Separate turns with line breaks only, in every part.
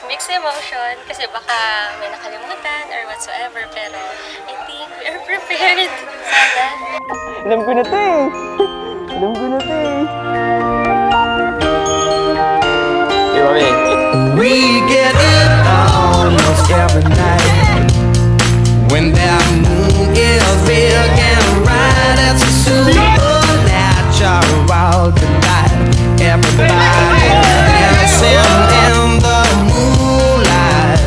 mixed emotion kasi baka may nakalimutan or whatsoever, pero I think we are prepared. Sana.
Alam ko na to eh. Alam ko na to eh.
We get it almost every night when that moon is big and bright. It's a supernatural delight. Everybody dancing in the moonlight.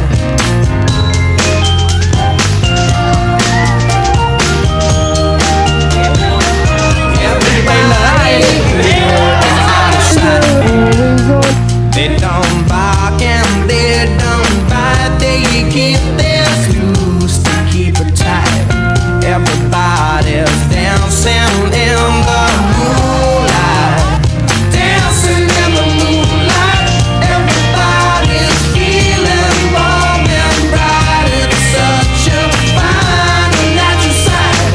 Everybody is out of sight. They don't bark and they don't bite. They keep their clues to keep it tight. Everybody's dancing in the moonlight. Dancing in the moonlight. Everybody's feeling warm and bright. It's such a fine and natural sight.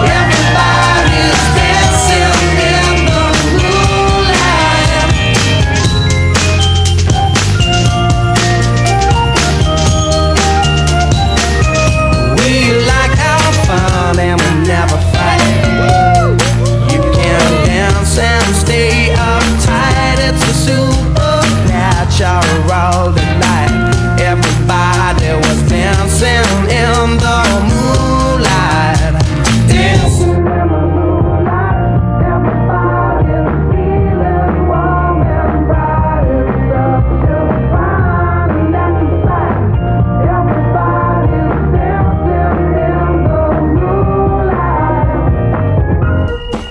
Everybody's dancing in the moonlight. We like our fun and we never fight. You can dance and stay uptight. It's a supernatural delight. Everybody was dancing in the moonlight. Dancing in the moonlight. Everybody's feeling warm and bright. It's such a fine and natural sight. Everybody's dancing in the moonlight.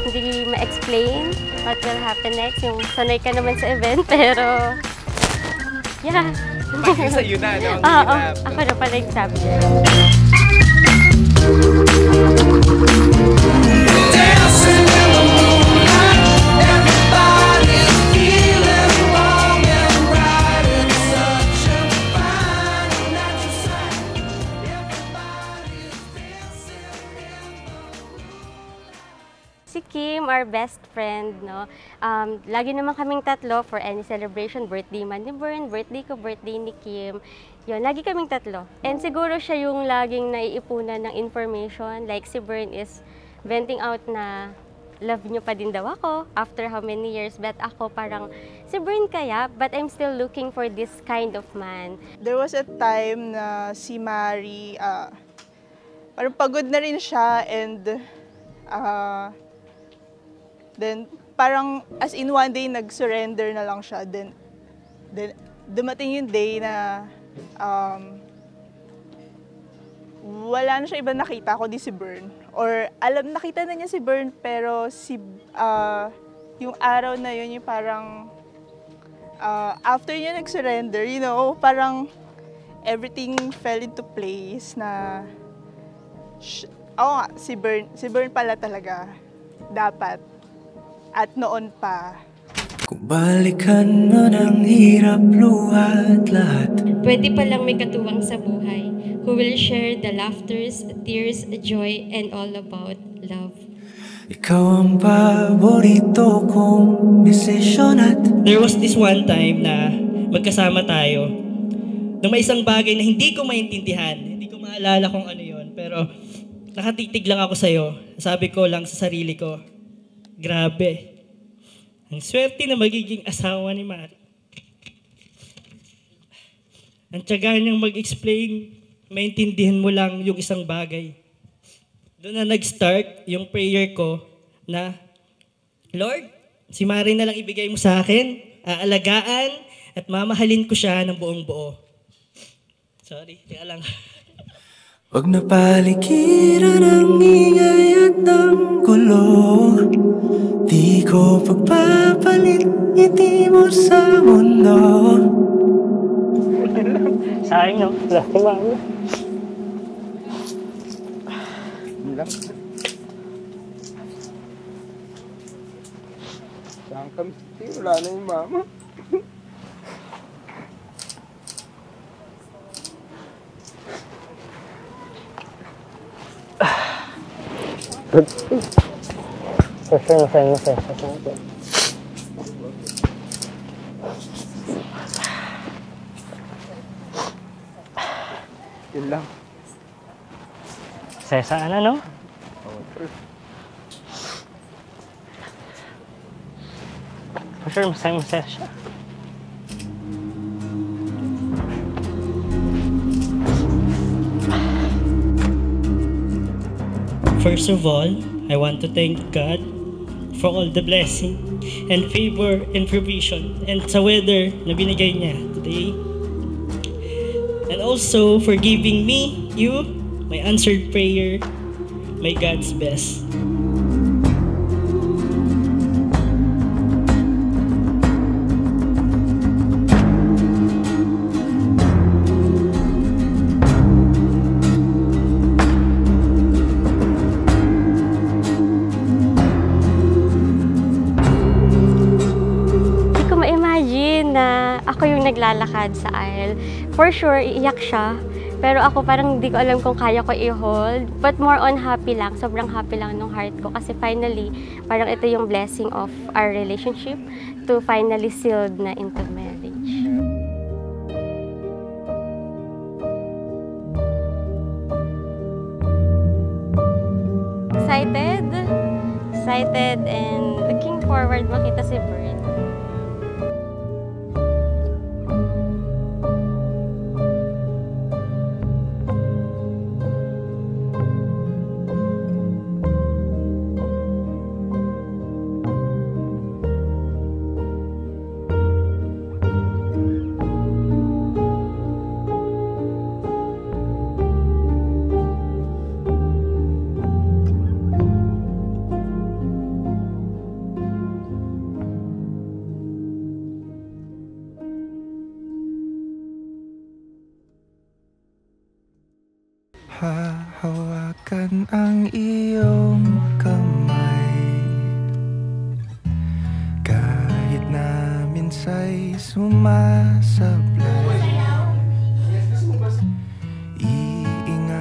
Hindi ma-explain what will happen next. Yung sanay ka naman sa event, pero yeah.
Pagking sa'yo na, no? Ang
Oo,
hirap.
ako na pala yung sabi.
Dancing in the moonlight. Everybody's feeling warm and bright. It's such a fine and natural sight. Everybody's dancing in the
Si Kim, our best friend, no? Lagi naman kaming tatlo for any celebration, birthday man ni Bern, birthday ko, birthday ni Kim. Yun, lagi kaming tatlo. And siguro siya yung laging naiipunan ng information. Like si Bern is venting out na love niyo pa din daw ako after how many years. But ako parang, si Bern kaya, but I'm still looking for this kind of man.
There was a time na si Mari, parang pagod na rin siya and then parang as in one day nag-surrender na lang siya. Then dumating yung day na wala na siya iba nakita, kundi si Bern. Or nakita na niya si Bern, pero yung araw na yun, yung parang after niya nag-surrender, you know, parang everything fell into place na si Bern pala talaga dapat at noon pa.
Kung balikan mo ng hirap, luha at lahat.
Pwede palang may katuwang sa buhay, who will share the laughters, tears, joy, and all about love.
Ikaw ang paborito kong desisyon at
There was this one time na magkasama tayo ng may isang bagay na hindi ko maintindihan. Hindi ko maalala kung ano yon, pero nakatitig lang ako sa'yo. Sabi ko lang sa sarili ko, grabe. Ang swerte na magiging asawa ni Mari. Ang tiyaga niyang mag-explain, maintindihan mo lang yung isang bagay. Doon na nag-start yung prayer ko na, Lord, si Mari na lang ibigay mo sa akin, aalagaan at mamahalin ko siya ng buong buo. Sorry, teka lang.
Huwag na paligiran ang ingay at ang gulo. Di ko pagpapalit ngiti mo sa mundo.
Sayang no? Wala si mama. Lang. Saan kami? Wala na yung mama. Masaya. Yun lang.
Sesaan ano?
Oo, true.
For sure, masaya siya. First of all, I want to thank God for all the blessing and favor and provision and sa weather na binigay niya today. And also for giving me, you, my answered prayer, my God's best.
Hindi ko ma-imagine na ako yung naglalakad sa aisle. For sure, iiyak siya. Pero ako parang hindi ko alam kung kaya ko i-hold. But more on happy lang. Sobrang happy lang nung heart ko. Kasi finally, parang ito yung blessing of our relationship to finally sealed na into marriage. Excited. Excited and looking forward makita si Bern.
Hahawakan ang iyong kamay, kahit na minsa'y sumasablay.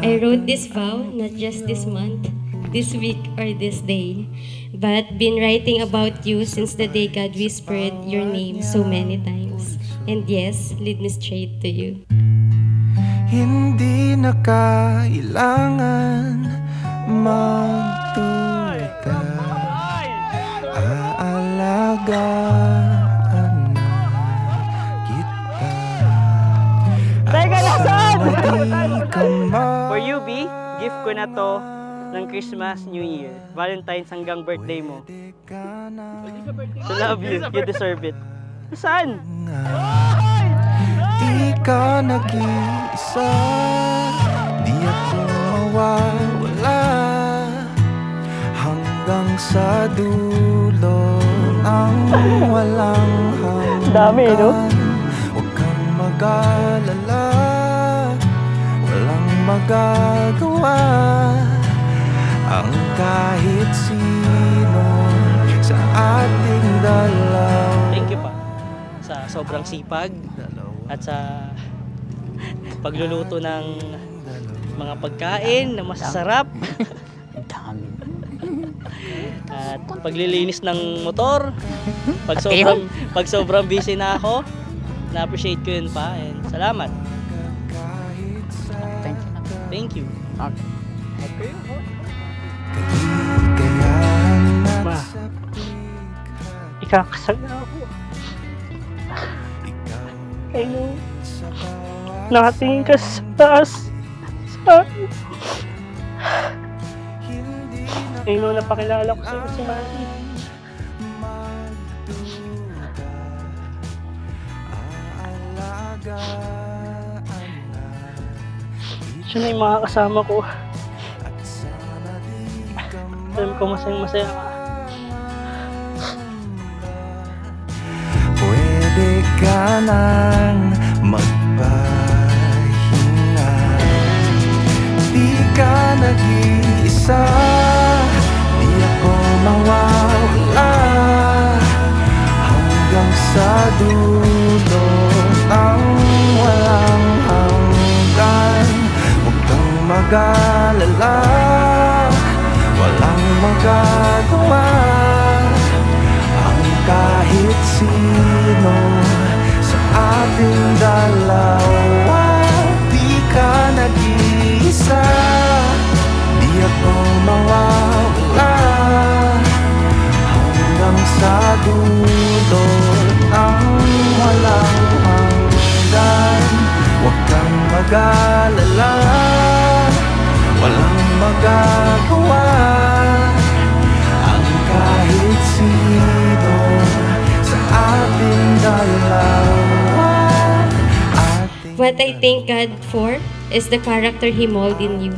I wrote this vow not just this month, this week, or this day, but been writing about you since the day God whispered your name so many times. And yes, lead me straight to you.
Hindi na kailangan magduda, aalagaan na kita.
Teka, nasaan?
For
you, B, gift ko na to ng Christmas, New Year, Valentine's hanggang birthday mo. So love you, you deserve it. Saan?
Di ka nag-iisa, di ako mawawala, hanggang sa dulo ng walang hanggan.
Dami, no?
Huwag kang mag-alala, walang magagawa ang kahit sino sa ating dalawa.
Thank you pa sa sobrang sipag at sa pagluluto ng mga pagkain na masasarap. At paglilinis ng motor. Pag sobrang busy na ako, na-appreciate ko yun pa. And salamat. Thank you. Ma, ikakasal na ako. I know. Nakatingin ka sa taas. I know, napakilala ko sa'yo si Mari. Siya na yung mga kasama ko. Alam ko masayang-masaya ka.
Pwede ka nang magpahinga, di ka nag-iisa, di ako mawawala, hanggang sa dulo ng walang hanggan. Huwag kang mag-alala, walang magagawa ang kahit sino sa ating dalawa. Di ka nag mag-alala, walang magagawa ang kahit sino sa ating dalawa.
What I thank God for is the character He molded in you.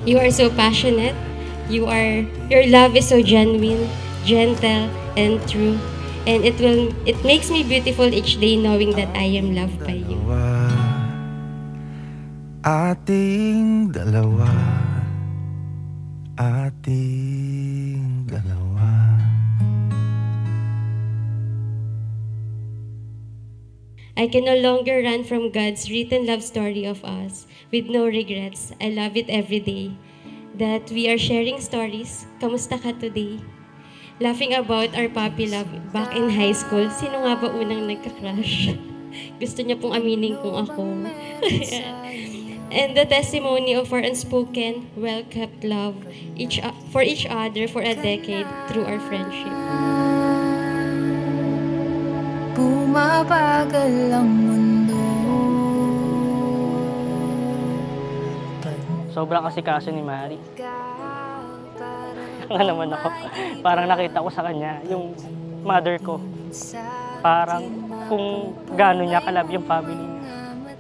You are so passionate. Your love is so genuine, gentle, and true. And it makes me beautiful each day knowing that I am loved by you.
Ating dalawa, ating dalawa.
I can no longer run from God's written love story of us with no regrets. I love it every day that we are sharing stories. Kamusta ka today? Laughing about our puppy love back in high school. Sino nga ba unang nagka-crush? Gusto niya pong aminin kung ako. And the testimony of our unspoken, well-kept love for each other for a decade through our friendship.
Bumabagal ang mundo.
Sobrang asikaso ni Mari. Nga naman ako, parang nakita ko sa kanya yung mother ko. Parang kung gaano niya kalab yung family niya.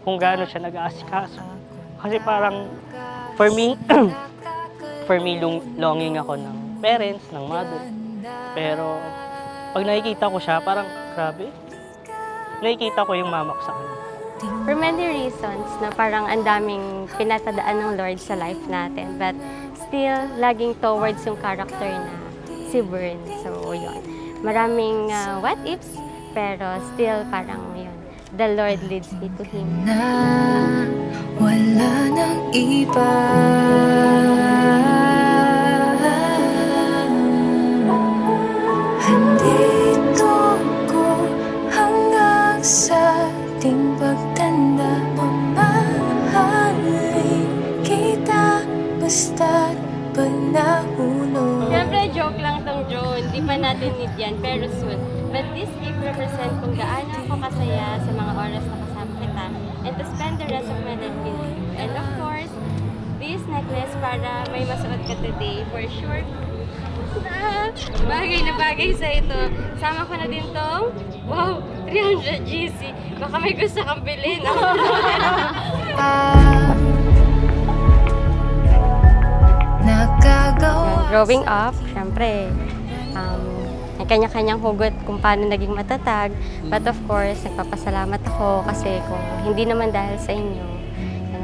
Kung gaano siya nag-aasikaso. Kasi parang, for me, longing ako ng parents, ng mother. Pero, pag nakikita ko siya, parang, grabe. Nakikita ko yung mama ko sa kanya.
For many reasons na parang ang daming pinatadaan ng Lord sa life natin. But still, laging towards yung character na si Bern. So, yun. Maraming what ifs, pero still parang yun. The Lord leads me to Him.
Na wala nang iba. Handito ko hanggang sa ating pagtanda. Mamahalin kita basta't panahulog.
Siyempre, joke lang tong drone. Di pa natin need yan, pero soon. But this gift represent kung gaano ako kasaya sa mga oras na kasama kita and to spend the rest of my life with you. And of course, this necklace para may masuot ka today for sure. Bagay na bagay sa ito. Sama ko na din tong, wow, 300 GC. Baka may gusto kang bilhin. Growing up, syempre, may kanya-kanyang hugot kung paano naging matatag. But of course, nagpapasalamat ako kasi kung hindi naman dahil sa inyo,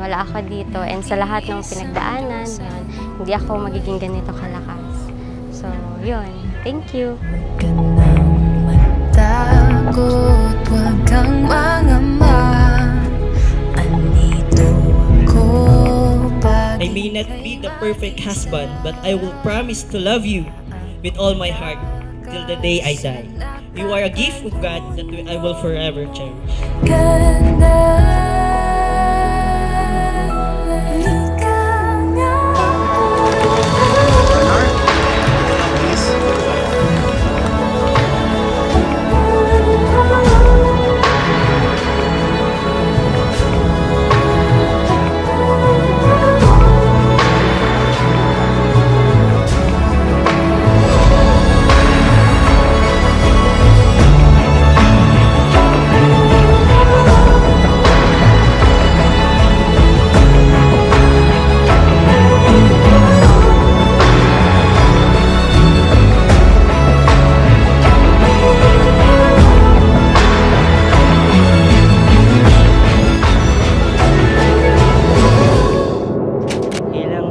wala ako dito. And sa lahat ng pinagdaanan, yun, hindi ako magiging ganito kalakas. So, yun. Thank you.
Huwag ka nang matakot, huwag kang mangamba. Andito ako pag
I may not be the perfect husband, but I will promise to love you with all my heart till the day I die. You are a gift of God that I will forever cherish.
ganda.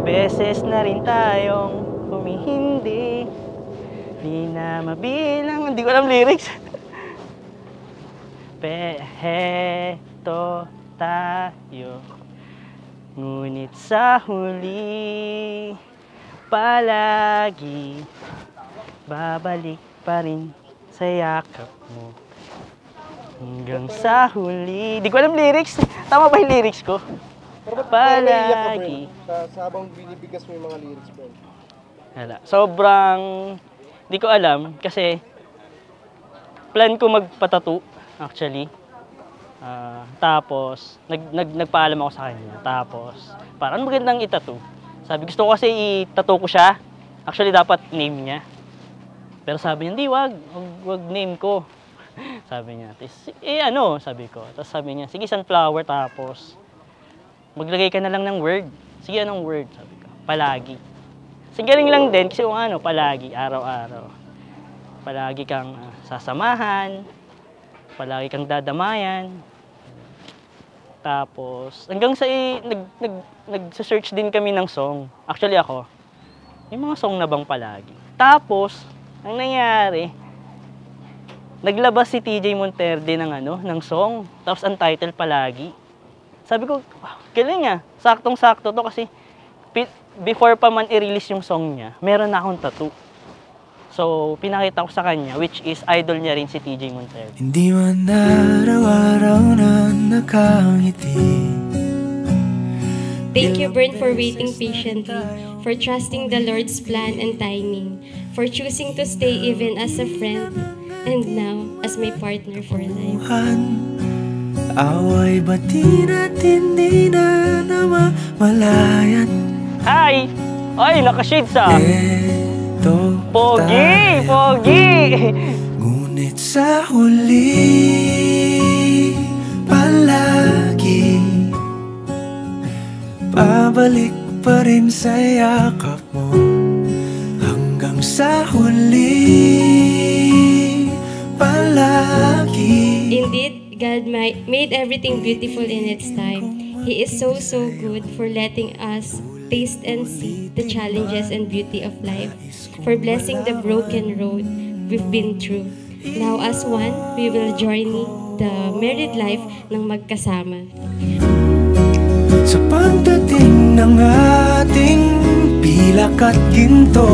Beses na rin tayong humihindi, di na mabilang, hindi ko alam lyrics. Peheto tayo, ngunit sa huli, palagi, babalik pa rin sa yakap mo. Hanggang sa huli, di ko alam lyrics, tama ba yung lyrics ko? Palagi.
Sa habang binibigas mo yung mga lyrics, bro.
Hala. Sobrang, di ko alam kasi plan ko magpatattoo actually. Tapos, nagpaalam ako sa kanya. Tapos, parang magandang itattoo. Sabi, gusto ko kasi i-tattoo ko siya. Actually, dapat name niya. Pero sabi niya, hindi, wag name ko. Sabi niya, sabi ko. Tapos sabi niya, sige, sunflower, tapos, maglagay ka na lang ng word. Sige, anong word? Sabi ko, palagi. Kasi galing lang din, kasi palagi, araw-araw. Palagi kang sasamahan, palagi kang dadamayan. Tapos, hanggang sa nag-search din kami ng song. Actually ako, may mga song na bang palagi. Tapos, ang nangyari, naglabas si TJ Monterde ng song. Tapos ang title palagi. Sabi ko, wow, galing niya. Saktong-sakto to kasi before pa man i-release yung song niya, meron na akong tattoo. So, pinakita ko sa kanya, which is idol niya rin si TJ Monterde.
Hindi man araw-araw na nakangiti.
Thank you, Bern, for waiting patiently, for trusting the Lord's plan and timing, for choosing to stay even as a friend, and now as my partner for life.
Away bati natin di na namamalayan.
Hi! Ay, naka-shades ah!
Eto
Pogi! Pogi!
Ngunit sa huli palagi pabalik pa rin sa yakap mo. Hanggang sa huli palagi.
Indeed, God made everything beautiful in its time. He is so good for letting us taste and see the challenges and beauty of life, for blessing the broken road we've been through. Now as one, we will journey the married life ng magkasama.
Sa pagdating ng ating pilak at ginto,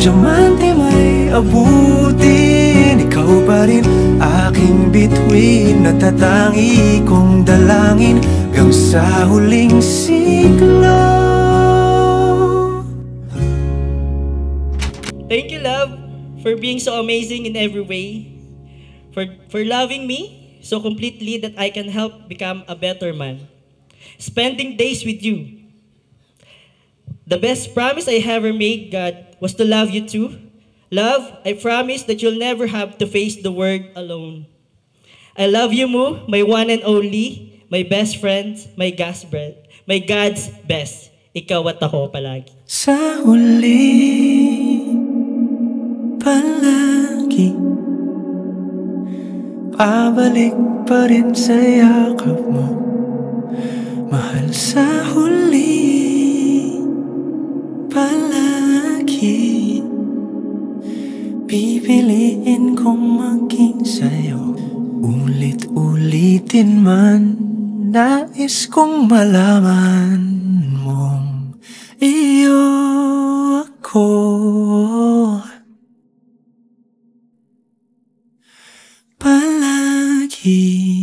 diamante may abutin. Ikaw pa rin aking bituin, natatangi kong dalangin hanggang sa huling siglo.
Thank you, love, for being so amazing in every way, for loving me so completely that I can help become a better man. Spending days with you. The best promise I ever made, God, was to love you too. Love, I promise that you'll never have to face the world alone. I love you, Mo, my one and only, my best friend, my God's best. Ikaw at ako palagi.
Sa huli palagi pabalik pa rin sa yakap mo. Mahal sa huli palagi pipiliin kong maging sa'yo. Ulit-ulitin man, nais kong malaman mong iyo ako. Palagi.